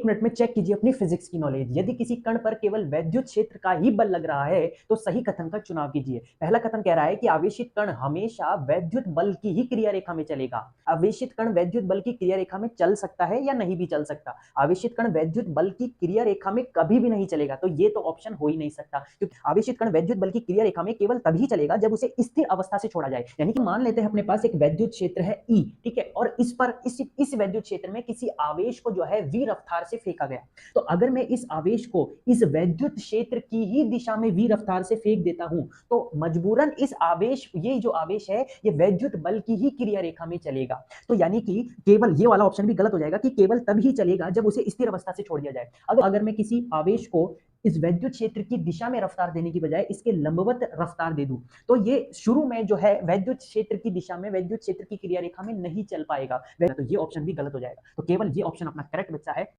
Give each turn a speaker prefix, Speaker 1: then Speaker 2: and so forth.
Speaker 1: एक मिनट में चेक कीजिए अपनी फिजिक्स की नॉलेज। यदि किसी कण पर केवल वैद्युत क्षेत्र का ही बल लग रहा है तो सही कथन का चुनाव कीजिए। पहला कथन कह रहा है कि आवेशित कण हमेशा वैद्युत बल की ही क्रिया रेखा में चलेगा। आवेशित कण वैद्युत बल की क्रिया रेखा में चल सकता है या नहीं भी चल सकता? आवेशित कण वैद्युत बल की क्रिया रेखा में कभी भी नहीं चलेगा, तो ये तो ऑप्शन हो ही नहीं सकता, क्योंकि आवेशित कण वैद्युत बल की क्रिया रेखा में केवल तभी चलेगा जब उसे स्थिर अवस्था से छोड़ा जाए। यानी कि मान लेते हैं अपने पास एक वैद्युत क्षेत्र है E, ठीक है, और इस पर इस वैद्युत क्षेत्र में किसी आवेश को जो है v रफ्तार से फेंका गया। तो अगर मैं इस आवेश को इस वैद्युत क्षेत्र की ही दिशा में v रफ्तार से फेंक देता हूं तो मजबूरन इस आवेश, ये जो आवेश है ये वैद्युत बल की ही क्रिया रेखा में चलेगा। तो यानी कि केवल ये वाला ऑप्शन भी गलत हो जाएगा कि केवल तभी चलेगा जब उसे स्थिर अवस्था से छोड़ दिया जाए। अगर मैं किसी आवेश को इस वैद्युत क्षेत्र की दिशा में रफ्तार देने की बजाय इसके लंबवत रफ्तार दे दूं तो ये शुरू में जो है वैद्युत क्षेत्र की दिशा में वैद्युत क्षेत्र की क्रिया रेखा में नहीं चल पाएगा। तो ये ऑप्शन भी गलत हो जाएगा। तो केवल ये ऑप्शन अपना करेक्ट बच्चा है।